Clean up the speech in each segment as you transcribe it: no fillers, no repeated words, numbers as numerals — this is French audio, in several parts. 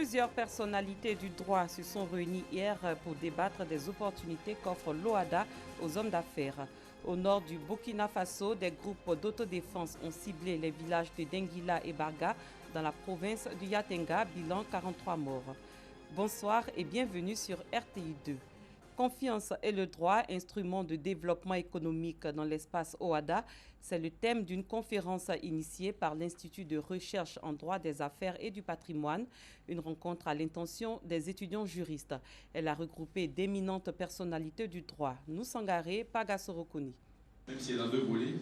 Plusieurs personnalités du droit se sont réunies hier pour débattre des opportunités qu'offre l'OHADA aux hommes d'affaires. Au nord du Burkina Faso, des groupes d'autodéfense ont ciblé les villages de Denguila et Barga dans la province du Yatenga, bilan 43 morts. Bonsoir et bienvenue sur RTI 2. Confiance et le droit, instrument de développement économique dans l'espace OHADA, c'est le thème d'une conférence initiée par l'Institut de recherche en droit des affaires et du patrimoine, une rencontre à l'intention des étudiants juristes. Elle a regroupé d'éminentes personnalités du droit. Nousangaré Pagasorokoni. Même si elle a deux volets.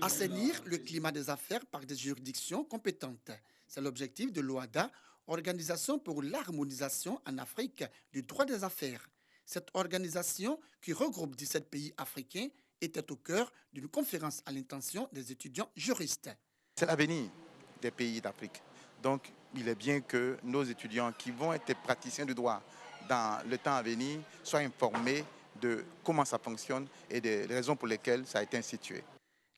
Assainir le climat des affaires par des juridictions compétentes. C'est l'objectif de l'OHADA, Organisation pour l'harmonisation en Afrique du droit des affaires. Cette organisation, qui regroupe 17 pays africains, était au cœur d'une conférence à l'intention des étudiants juristes. C'est l'avenir des pays d'Afrique. Donc, il est bien que nos étudiants qui vont être praticiens du droit dans le temps à venir soient informés de comment ça fonctionne et des raisons pour lesquelles ça a été institué.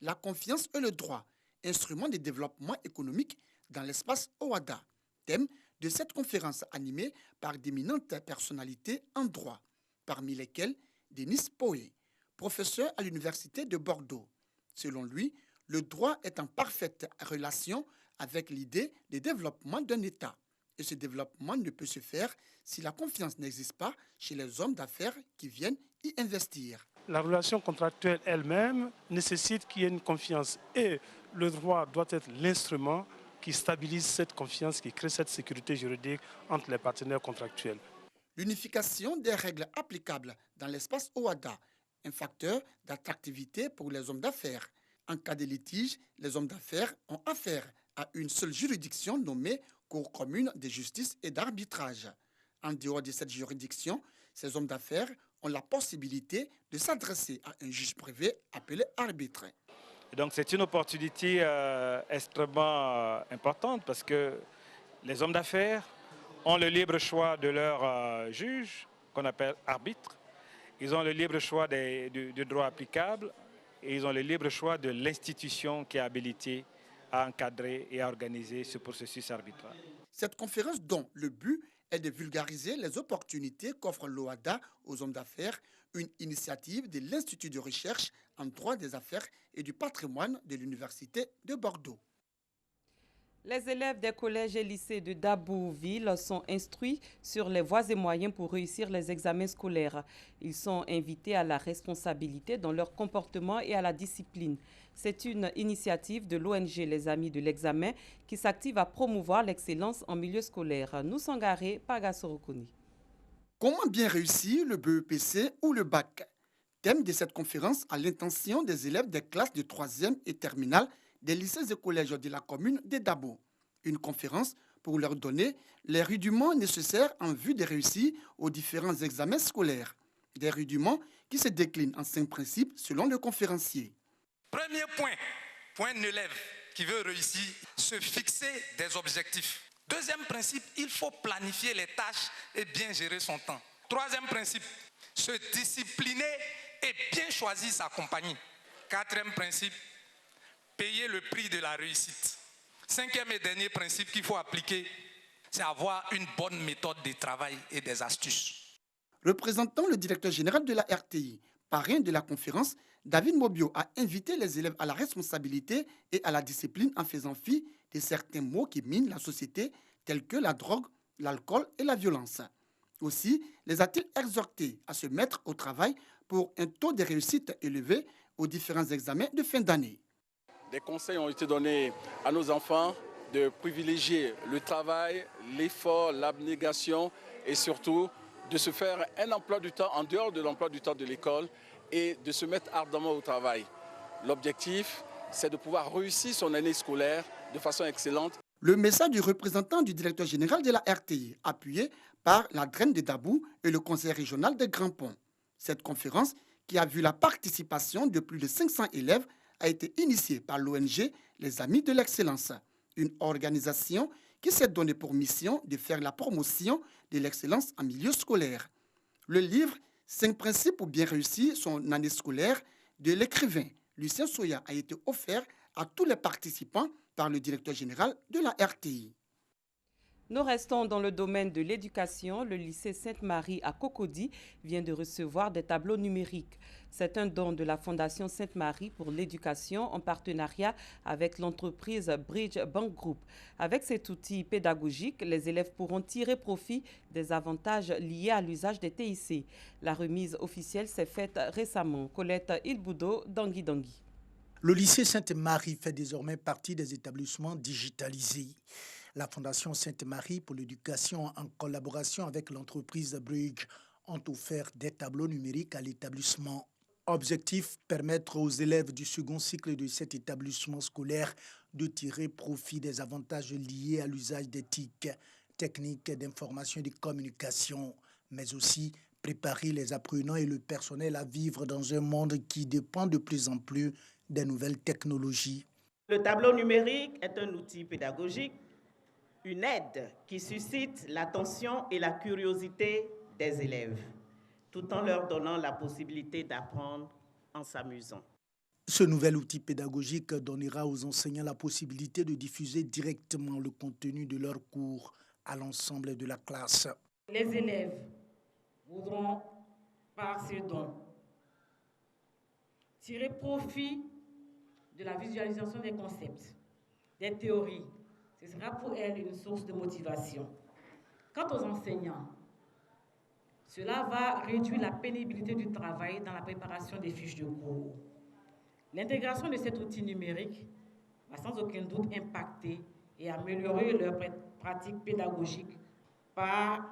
La confiance et le droit, instrument de développement économique dans l'espace OHADA. Thème de cette conférence animée par d'éminentes personnalités en droit, parmi lesquelles Denis Poé, professeur à l'Université de Bordeaux. Selon lui, le droit est en parfaite relation avec l'idée de développement d'un État. Et ce développement ne peut se faire si la confiance n'existe pas chez les hommes d'affaires qui viennent y investir. La relation contractuelle elle-même nécessite qu'il y ait une confiance et le droit doit être l'instrument qui stabilise cette confiance, qui crée cette sécurité juridique entre les partenaires contractuels. L'unification des règles applicables dans l'espace OHADA, un facteur d'attractivité pour les hommes d'affaires. En cas de litige, les hommes d'affaires ont affaire à une seule juridiction nommée Cour commune de justice et d'arbitrage. En dehors de cette juridiction, ces hommes d'affaires ont la possibilité de s'adresser à un juge privé appelé arbitre. Et donc c'est une opportunité extrêmement importante parce que les hommes d'affaires ont le libre choix de leur juge, qu'on appelle arbitre. Ils ont le libre choix du droit applicable et ils ont le libre choix de l'institution qui est habilitée à encadrer et à organiser ce processus arbitral. Cette conférence dont le but est de vulgariser les opportunités qu'offre l'OHADA aux hommes d'affaires, une initiative de l'Institut de recherche en droit des affaires et du patrimoine de l'Université de Bordeaux. Les élèves des collèges et lycées de Dabouville sont instruits sur les voies et moyens pour réussir les examens scolaires. Ils sont invités à la responsabilité dans leur comportement et à la discipline. C'est une initiative de l'ONG Les Amis de l'Examen qui s'active à promouvoir l'excellence en milieu scolaire. Nousangaré Pagasorokoni. Comment bien réussir le BEPC ou le bac? Thème de cette conférence à l'intention des élèves des classes de 3e et terminale des lycées et collèges de la commune de Dabo. Une conférence pour leur donner les rudiments nécessaires en vue de réussir aux différents examens scolaires. Des rudiments qui se déclinent en 5 principes selon le conférencier. Premier point de l'élève qui veut réussir, se fixer des objectifs. Deuxième principe, il faut planifier les tâches et bien gérer son temps. Troisième principe, se discipliner et bien choisir sa compagnie. Quatrième principe, payer le prix de la réussite. Cinquième et dernier principe qu'il faut appliquer, c'est avoir une bonne méthode de travail et des astuces. Représentant le directeur général de la RTI, parrain de la conférence, David Mobio a invité les élèves à la responsabilité et à la discipline en faisant fi de certains mots qui minent la société, tels que la drogue, l'alcool et la violence. Aussi, les a-t-il exhortés à se mettre au travail pour un taux de réussite élevé aux différents examens de fin d'année. Des conseils ont été donnés à nos enfants de privilégier le travail, l'effort, l'abnégation et surtout de se faire un emploi du temps en dehors de l'emploi du temps de l'école et de se mettre ardemment au travail. L'objectif, c'est de pouvoir réussir son année scolaire de façon excellente. Le message du représentant du directeur général de la RTI, appuyé par la Draine de Dabou et le conseil régional de Grand Pont. Cette conférence, qui a vu la participation de plus de 500 élèves, a été initiée par l'ONG Les Amis de l'Excellence, une organisation qui s'est donnée pour mission de faire la promotion de l'excellence en milieu scolaire. Le livre « 5 principes pour bien réussir son année scolaire » de l'écrivain Lucien Soya a été offert à tous les participants par le directeur général de la RTI. Nous restons dans le domaine de l'éducation. Le lycée Sainte-Marie à Cocody vient de recevoir des tableaux numériques. C'est un don de la Fondation Sainte-Marie pour l'éducation en partenariat avec l'entreprise Bridge Bank Group. Avec cet outil pédagogique, les élèves pourront tirer profit des avantages liés à l'usage des TIC. La remise officielle s'est faite récemment. Colette Ilboudo, Dangui Dangui. Le lycée Sainte-Marie fait désormais partie des établissements digitalisés. La Fondation Sainte-Marie pour l'éducation, en collaboration avec l'entreprise Bridge, ont offert des tableaux numériques à l'établissement. Objectif, permettre aux élèves du second cycle de cet établissement scolaire de tirer profit des avantages liés à l'usage des TIC, techniques d'information et de communication, mais aussi préparer les apprenants et le personnel à vivre dans un monde qui dépend de plus en plus des nouvelles technologies. Le tableau numérique est un outil pédagogique, une aide qui suscite l'attention et la curiosité des élèves, tout en leur donnant la possibilité d'apprendre en s'amusant. Ce nouvel outil pédagogique donnera aux enseignants la possibilité de diffuser directement le contenu de leurs cours à l'ensemble de la classe. Les élèves voudront, par ces dons, tirer profit de la visualisation des concepts, des théories. Ce sera pour elles une source de motivation. Quant aux enseignants, cela va réduire la pénibilité du travail dans la préparation des fiches de cours. L'intégration de cet outil numérique va sans aucun doute impacter et améliorer leurs pratiques pédagogiques par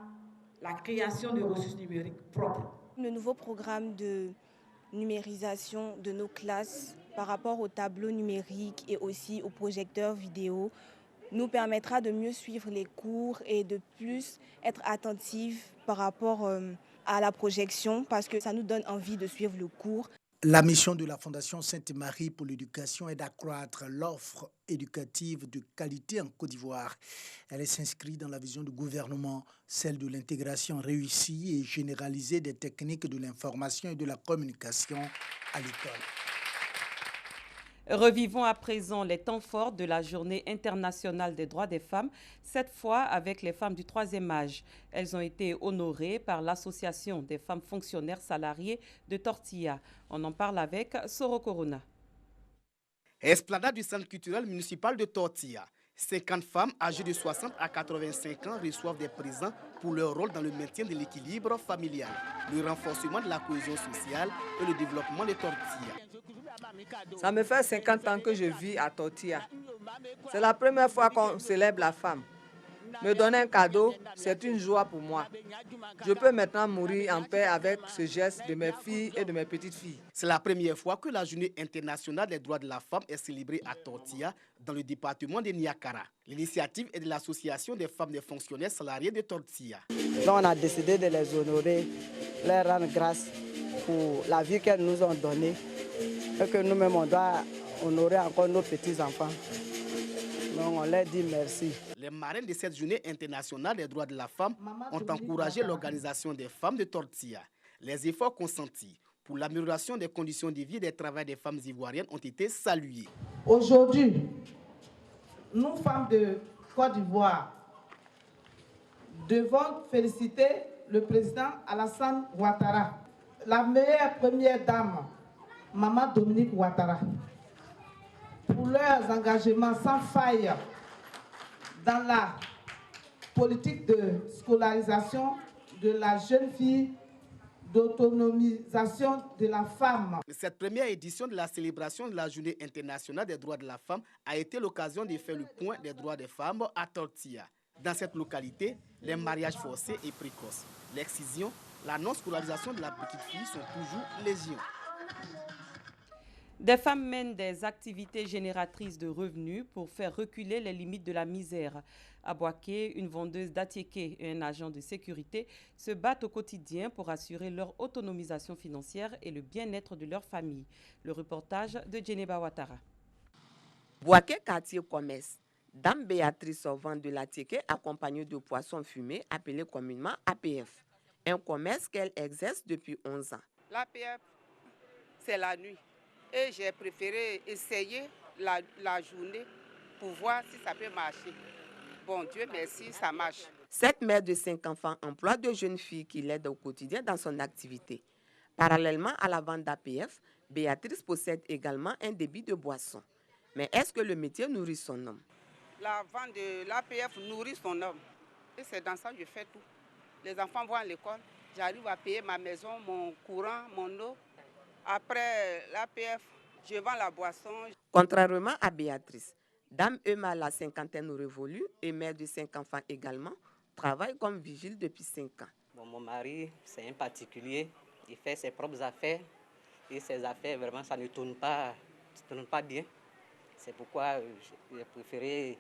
la création de ressources numériques propres. Le nouveau programme de numérisation de nos classes par rapport aux tableaux numériques et aussi aux projecteurs vidéo nous permettra de mieux suivre les cours et de plus être attentifs par rapport à la projection parce que ça nous donne envie de suivre le cours. La mission de la Fondation Sainte-Marie pour l'éducation est d'accroître l'offre éducative de qualité en Côte d'Ivoire. Elle s'inscrit dans la vision du gouvernement, celle de l'intégration réussie et généralisée des techniques de l'information et de la communication à l'école. Revivons à présent les temps forts de la Journée internationale des droits des femmes, cette fois avec les femmes du troisième âge. Elles ont été honorées par l'Association des femmes fonctionnaires salariées de Tortilla. On en parle avec Soro Corona. Esplanade du centre culturel municipal de Tortilla. 50 femmes âgées de 60 à 85 ans reçoivent des présents pour leur rôle dans le maintien de l'équilibre familial, le renforcement de la cohésion sociale et le développement des Tortillas. Ça me fait 50 ans que je vis à Tortilla. C'est la première fois qu'on célèbre la femme. Me donner un cadeau, c'est une joie pour moi. Je peux maintenant mourir en paix avec ce geste de mes filles et de mes petites filles. C'est la première fois que la Journée internationale des droits de la femme est célébrée à Tortilla, dans le département de Niakara. L'initiative est de l'Association des femmes des fonctionnaires salariés de Tortilla. Donc on a décidé de les honorer, leur rendre grâce pour la vie qu'elles nous ont donnée et que nous-mêmes on doit honorer encore nos petits-enfants. Donc on leur dit merci. Les marraines de cette journée internationale des droits de la femme ont encouragé l'organisation des femmes de Tortilla. Les efforts consentis pour l'amélioration des conditions de vie et des travail des femmes ivoiriennes ont été salués. Aujourd'hui, nous, femmes de Côte d'Ivoire, devons féliciter le président Alassane Ouattara, la meilleure première dame, Maman Dominique Ouattara, pour leurs engagements sans faille dans la politique de scolarisation de la jeune fille, d'autonomisation de la femme. Cette première édition de la célébration de la Journée internationale des droits de la femme a été l'occasion de faire le point des droits des femmes à Tortilla. Dans cette localité, les mariages forcés et précoces, l'excision, la non-scolarisation de la petite fille sont toujours légion. Des femmes mènent des activités génératrices de revenus pour faire reculer les limites de la misère. À Boaké, une vendeuse d'atiéké et un agent de sécurité se battent au quotidien pour assurer leur autonomisation financière et le bien-être de leur famille. Le reportage de Djeneba Ouattara. Boaké quartier commerce. Dame Béatrice vend de l'atiéké accompagnée de poissons fumés appelés communément APF. Un commerce qu'elle exerce depuis 11 ans. L'APF, c'est la nuit. Et j'ai préféré essayer la journée pour voir si ça peut marcher. bon, Dieu merci, ça marche. Cette mère de 5 enfants emploie 2 jeunes filles qui l'aident au quotidien dans son activité. Parallèlement à la vente d'APF, Béatrice possède également un débit de boissons. Mais est-ce que le métier nourrit son homme? La vente de l'APF nourrit son homme. Et c'est dans ça que je fais tout. Les enfants vont à l'école, j'arrive à payer ma maison, mon courant, mon eau. Après l'APF, je vends la boisson. Contrairement à Béatrice, Dame Emma, la cinquantaine révolue et mère de 5 enfants également, travaille comme vigile depuis 5 ans. Bon, mon mari, c'est un particulier. Il fait ses propres affaires. Et ses affaires, vraiment, ça ne tourne pas bien. C'est pourquoi j'ai préféré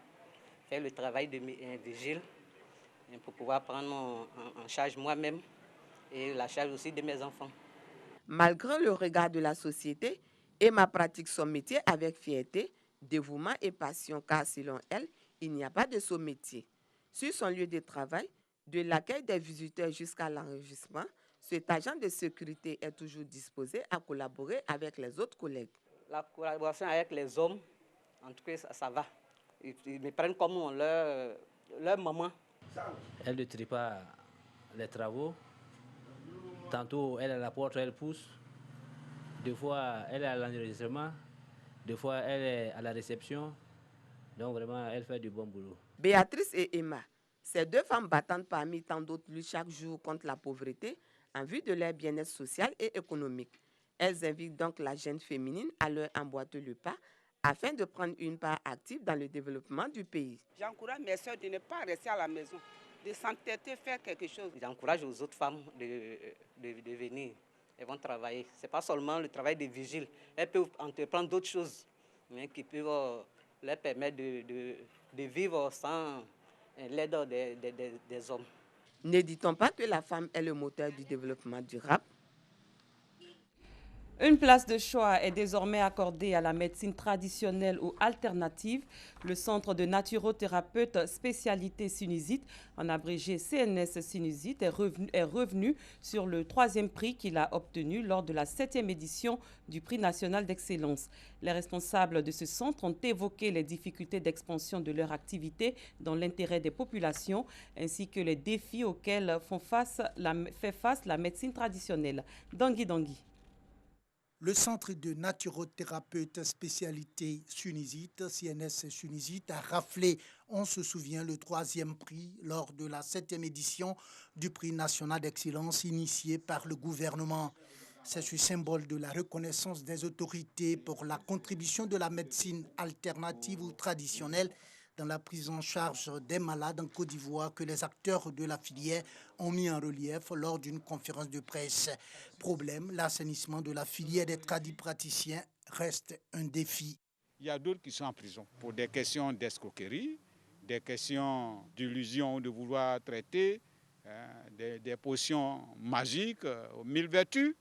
faire le travail de vigile pour pouvoir prendre en charge moi-même et la charge aussi de mes enfants. Malgré le regard de la société, Emma pratique son métier avec fierté, dévouement et passion, car selon elle, il n'y a pas de sot métier. Sur son lieu de travail, de l'accueil des visiteurs jusqu'à l'enregistrement, cet agent de sécurité est toujours disposé à collaborer avec les autres collègues. La collaboration avec les hommes, en tout cas, ça va. Ils me prennent comme leur maman. Elle ne trie pas les travaux. Tantôt, elle est à la porte, elle pousse. Des fois, elle est à l'enregistrement. Des fois, elle est à la réception. Donc, vraiment, elle fait du bon boulot. Béatrice et Emma, ces 2 femmes battantes parmi tant d'autres luttent chaque jour contre la pauvreté en vue de leur bien-être social et économique. Elles invitent donc la jeune féminine à leur emboîter le pas afin de prendre une part active dans le développement du pays. J'encourage mes soeurs de ne pas rester à la maison, de s'entêter, faire quelque chose. J'encourage aux autres femmes de venir. Elles vont travailler. Ce n'est pas seulement le travail des vigiles. Elles peuvent entreprendre d'autres choses, mais qui peuvent leur permettre de vivre sans l'aide des hommes. Ne dit-on pas que la femme est le moteur du développement durable? Une place de choix est désormais accordée à la médecine traditionnelle ou alternative. Le Centre de naturothérapeute spécialité sinusite, en abrégé CNS sinusite, est revenu sur le 3e prix qu'il a obtenu lors de la 7e édition du prix national d'excellence. Les responsables de ce centre ont évoqué les difficultés d'expansion de leur activité dans l'intérêt des populations, ainsi que les défis auxquels fait face la médecine traditionnelle. Dangui. Le Centre de naturothérapeute spécialité sinusite, CNS sinusite, a raflé, on se souvient, le 3e prix lors de la 7e édition du prix national d'excellence initié par le gouvernement. C'est ce symbole de la reconnaissance des autorités pour la contribution de la médecine alternative ou traditionnelle dans la prise en charge des malades en Côte d'Ivoire que les acteurs de la filière ont mis en relief lors d'une conférence de presse. Problème, l'assainissement de la filière des tradipraticiens reste un défi. Il y a d'autres qui sont en prison pour des questions d'escroquerie, des questions d'illusion de vouloir traiter, des potions magiques aux 1000 vertus,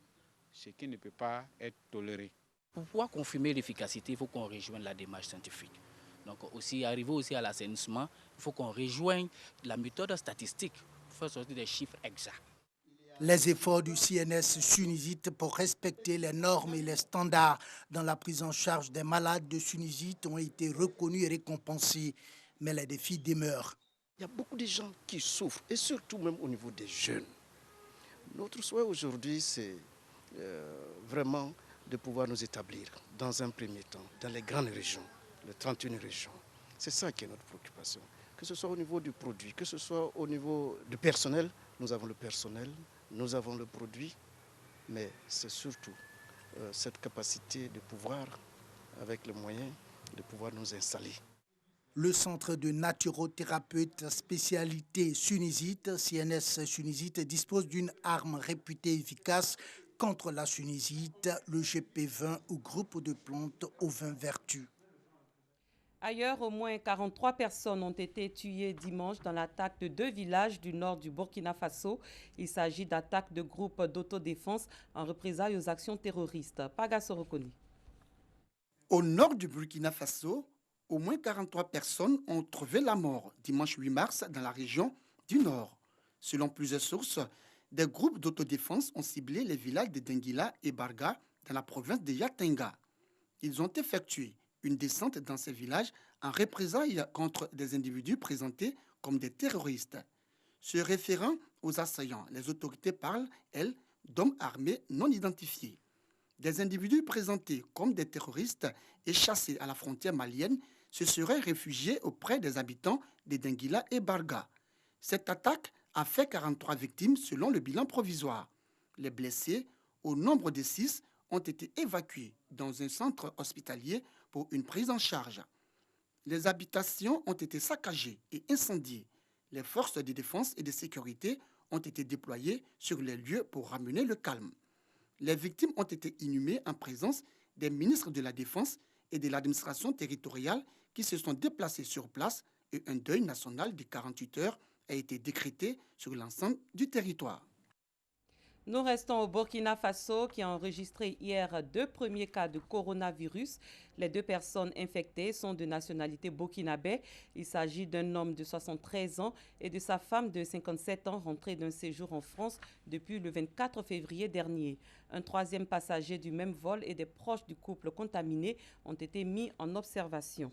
ce qui ne peut pas être toléré. Pour pouvoir confirmer l'efficacité, il faut qu'on rejoigne la démarche scientifique. Donc arriver aussi à l'assainissement, il faut qu'on rejoigne la méthode statistique pour faire sortir des chiffres exacts. Les efforts du CNS sinusite pour respecter les normes et les standards dans la prise en charge des malades de sinusite ont été reconnus et récompensés, mais les défis demeurent. Il y a beaucoup de gens qui souffrent, et surtout même au niveau des jeunes. Notre souhait aujourd'hui, c'est vraiment de pouvoir nous établir dans un premier temps dans les grandes régions. Les 31 régions. C'est ça qui est notre préoccupation. Que ce soit au niveau du produit, que ce soit au niveau du personnel, nous avons le personnel, nous avons le produit, mais c'est surtout cette capacité de pouvoir, avec les moyens, de pouvoir nous installer. Le Centre de naturothérapeute spécialité sinusite, CNS sinusite, dispose d'une arme réputée efficace contre la sinusite, le GP20 ou groupe de plantes aux 20 vertus. Ailleurs, au moins 43 personnes ont été tuées dimanche dans l'attaque de 2 villages du nord du Burkina Faso. Il s'agit d'attaques de groupes d'autodéfense en représailles aux actions terroristes. Pagaso Rokoni. Au nord du Burkina Faso, au moins 43 personnes ont trouvé la mort dimanche 8 mars dans la région du Nord. Selon plusieurs sources, des groupes d'autodéfense ont ciblé les villages de Denguila et Barga dans la province de Yatenga. Ils ont effectué une descente dans ces villages en représailles contre des individus présentés comme des terroristes. Se référant aux assaillants, les autorités parlent, elles, d'hommes armés non identifiés. Des individus présentés comme des terroristes et chassés à la frontière malienne se seraient réfugiés auprès des habitants de Denguila et Barga. Cette attaque a fait 43 victimes selon le bilan provisoire. Les blessés, au nombre de 6, ont été évacués dans un centre hospitalier pour une prise en charge. Les habitations ont été saccagées et incendiées. Les forces de défense et de sécurité ont été déployées sur les lieux pour ramener le calme. Les victimes ont été inhumées en présence des ministres de la Défense et de l'administration territoriale qui se sont déplacés sur place et un deuil national de 48 heures a été décrété sur l'ensemble du territoire. Nous restons au Burkina Faso qui a enregistré hier 2 premiers cas de coronavirus. Les 2 personnes infectées sont de nationalité burkinabé. Il s'agit d'un homme de 73 ans et de sa femme de 57 ans rentrée d'un séjour en France depuis le 24 février dernier. Un 3e passager du même vol et des proches du couple contaminé ont été mis en observation.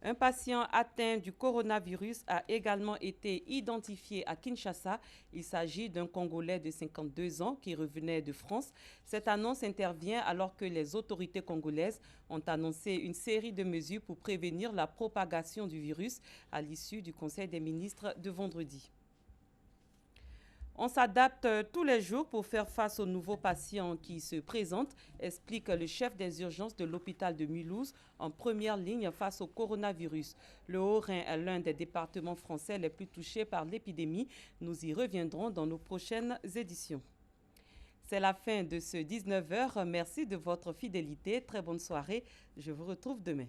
Un patient atteint du coronavirus a également été identifié à Kinshasa. Il s'agit d'un Congolais de 52 ans qui revenait de France. Cette annonce intervient alors que les autorités congolaises ont annoncé une série de mesures pour prévenir la propagation du virus à l'issue du Conseil des ministres de vendredi. On s'adapte tous les jours pour faire face aux nouveaux patients qui se présentent, explique le chef des urgences de l'hôpital de Mulhouse en première ligne face au coronavirus. Le Haut-Rhin est l'un des départements français les plus touchés par l'épidémie. Nous y reviendrons dans nos prochaines éditions. C'est la fin de ce 19h. Merci de votre fidélité. Très bonne soirée. Je vous retrouve demain.